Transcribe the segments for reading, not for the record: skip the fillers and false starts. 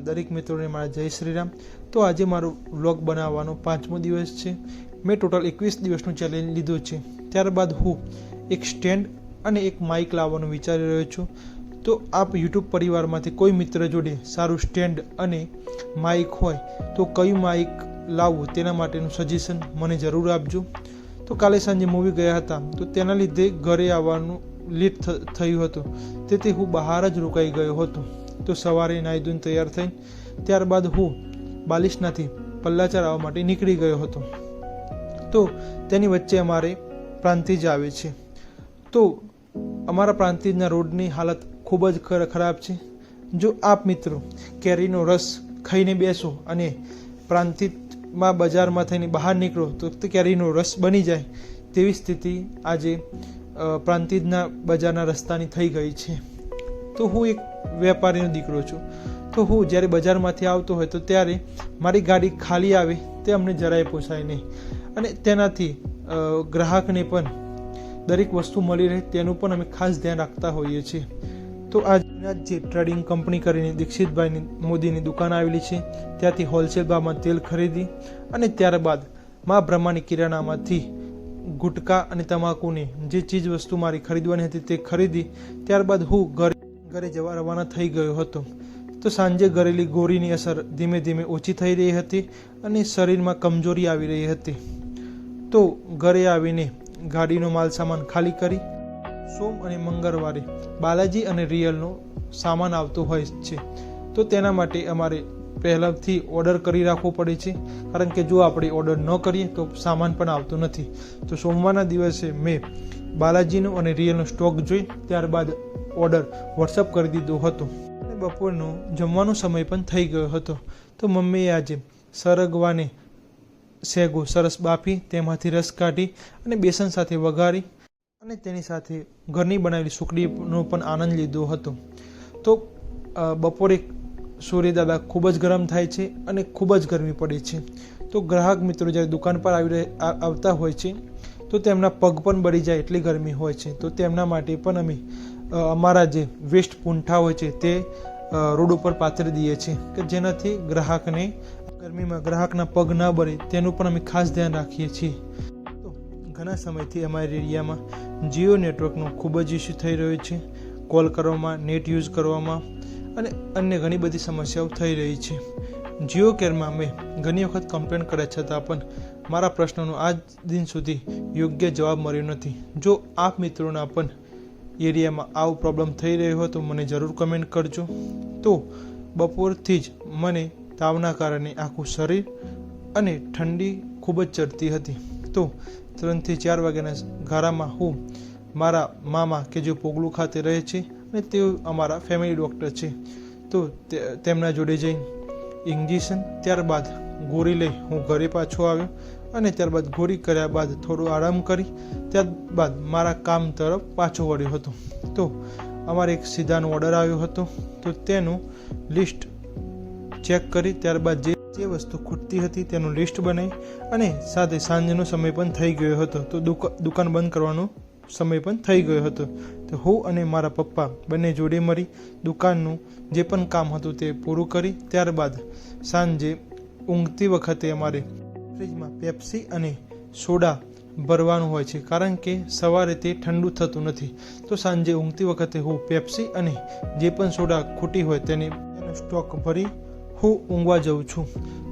દરેક મિત્રોને મારા જય શ્રી રામ। તો આજે મારો વ્લોગ બનાવવાનો 5મો દિવસ છે। મેં ટોટલ 21 દિવસનું ચેલેન્જ લીધું છે। ત્યારબાદ હું એક સ્ટેન્ડ અને એક માઇક લાવવાનું વિચારી રહ્યો છું। તો આપ યુટ્યુબ પરિવારમાંથી કોઈ મિત્ર જોડે સારું સ્ટેન્ડ અને માઇક હોય તો કયું માઇક લાવવું તેના માટેનું સજેશન મને જરૂર આપજો। તો કાલે સાંજે મૂવી ગયા હતા તો તેના લીધે ઘરે આવવાનું લેટ થયું હતું, તેથી હું બહાર જ રોકાઈ ગયો હતો। તો સવારે નાહી ધોઈને તૈયાર થઈને ત્યારબાદ હું બાલિશનાથી પલ્લા ચડાવવા માટે નીકળી ગયો હતો। તો તેની વચ્ચે અમારે પ્રાંતિજ આવે છે। તો અમારા પ્રાંતિજના રોડની હાલત ખૂબ જ ખરાબ છે। જો આપ મિત્રો કેરીનો રસ ખાઈને બેસો અને પ્રાંતિજમાં બજારમાં થઈને બહાર નીકળો તો કેરીનો રસ બની જાય તેવી સ્થિતિ આજે પ્રાંતિજના બજારના રસ્તાની થઈ ગઈ છે। તો હું એક વેપારીનો દીકરો છું। તો હું જ્યારે બજારમાંથી આવતો હોય તો ત્યારે મારી ગાડી ખાલી આવે તે અમને જરાય પોસાય નહીં, અને તેનાથી ગ્રાહકને પણ દરેક વસ્તુ મળી રહે તેનું પણ અમે ખાસ ધ્યાન રાખતા હોઈએ છીએ। તો આજના જે ટ્રેડિંગ કંપની કરીને દીક્ષિતભાઈની મોદીની દુકાન આવેલી છે ત્યાંથી હોલસેલ ભાવમાં તેલ ખરીદી અને ત્યારબાદ મા બ્રહ્માની કિરાણામાંથી ગુટકા અને તમાકુની જે ચીજ વસ્તુ મારી ખરીદવાની હતી તે ખરીદી ત્યારબાદ હું ઘરે જવા રવાના થઈ ગયો હતો। તો સાંજે ઘરેલી ગોળીની અસર ધીમે ધીમે ઓછી થઈ રહી હતી અને શરીરમાં કમજોરી આવી રહી હતી। તો ઘરે આવીને ગાડીનો માલ સામાન ખાલી કરી સોમ અને મંગળવારે બાલાજી અને રિયલનો સામાન આવતો હોય છે। તો તેના માટે અમારે પહેલાંથી ઓર્ડર કરી રાખવો પડે છે, કારણ કે જો આપણે ઓર્ડર ન કરીએ તો સામાન પણ આવતો નથી। તો સોમવારના દિવસે મેં બાલાજીનો અને રિયલનો સ્ટોક જોઈ ત્યારબાદ ઓર્ડર વોટ્સઅપ કરી દીધો હતો અને બપોરનો જમવાનો સમય પણ થઈ ગયો હતો। તો મમ્મીએ આજે સરગવાને શેગો સરસ બાફી તેમાંથી રસ કાઢી અને બેસન સાથે વઘારી અને તેની સાથે ઘરની બનાવેલી સુખડીનો પણ આનંદ લીધો હતો। તો બપોરે સૂર્યદાદા ખૂબ જ ગરમ થાય છે અને ખૂબ જ ગરમી પડે છે। તો ગ્રાહક મિત્રો જ્યારે દુકાન પર આવતા હોય છે તો તેમના પગ પણ બળી જાય એટલી ગરમી હોય છે। તો તેમના માટે પણ અમે અમારા જે વેસ્ટ પૂંઠા હોય છે તે રોડ ઉપર પાથરી દઈએ છીએ કે જેનાથી ગ્રાહકને ગરમીમાં ગ્રાહકના પગ ના બળે તેનું પણ અમે ખાસ ધ્યાન રાખીએ છીએ। તો ઘણા સમયથી અમારી એરિયામાં જીઓ નેટવર્કનો ખૂબ જ ઇસ્યુ થઈ રહ્યો છે। કોલ કરવામાં, નેટ યુઝ કરવામાં અને અન્ય ઘણી બધી સમસ્યાઓ થઈ રહી છે। જીઓ કેરમાં મેં ઘણી વખત કમ્પ્લેન કર્યા છતાં પણ મારા પ્રશ્નનો આજ દિન સુધી યોગ્ય જવાબ મળ્યો નથી। જો આપ મિત્રોના પણ એરિયામાં આવો પ્રોબ્લેમ થઈ રહ્યો હોય તો મને જરૂર કમેન્ટ કરજો। તો બપોરથી જ મને તાવના કારણે આખું શરીર અને ઠંડી ખૂબ જ ચડતી હતી। તો 3 થી 4 વાગ્યાના ગાળામાં હું મારા મામા કે જે પોગલું ખાતે રહે છે અને તેઓ અમારા ફેમિલી ડૉક્ટર છે, તો તેમના જોડે જઈ ઇન્જેક્શન ત્યારબાદ ગોળી લઈ હું ઘરે પાછો આવ્યો અને ત્યારબાદ ગોળી કર્યા બાદ થોડો આરામ કરી ત્યારબાદ મારા કામ તરફ પાછો વળ્યો હતો। તો અમારે એક સીધાનો ઓર્ડર આવ્યો હતો, તો તેનું લિસ્ટ ચેક કરી ત્યારબાદ જે વસ્તુ ખૂટતી હતી તેનું લિસ્ટ બનાવી અને સાથે સાંજનો સમય પણ થઈ ગયો હતો, તો દુકાન બંધ કરવાનો સમય પણ થઈ ગયો હતો। તો હું અને મારા પપ્પા બંને જોડે મળી દુકાનનું જે પણ કામ હતું તે પૂરું કરી ત્યારબાદ સાંજે ઊંઘતી વખતે અમારે ફ્રીજમાં પેપ્સી અને સોડા ભરવાનું હોય છે, કારણ કે સવારે તે ઠંડુ થતું નથી। તો સાંજે ઊંઘતી વખતે હું પેપ્સી અને જે પણ સોડા ખૂટી હોય તેનો સ્ટોક ભરી હું ઊંઘવા જાઉં છું।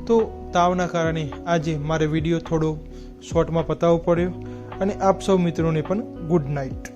તો તાવના કારણે આજે મારે વિડીયો થોડો શોર્ટમાં પતાવવો પડ્યો અને આપ સૌ મિત્રોને પણ ગુડ નાઇટ।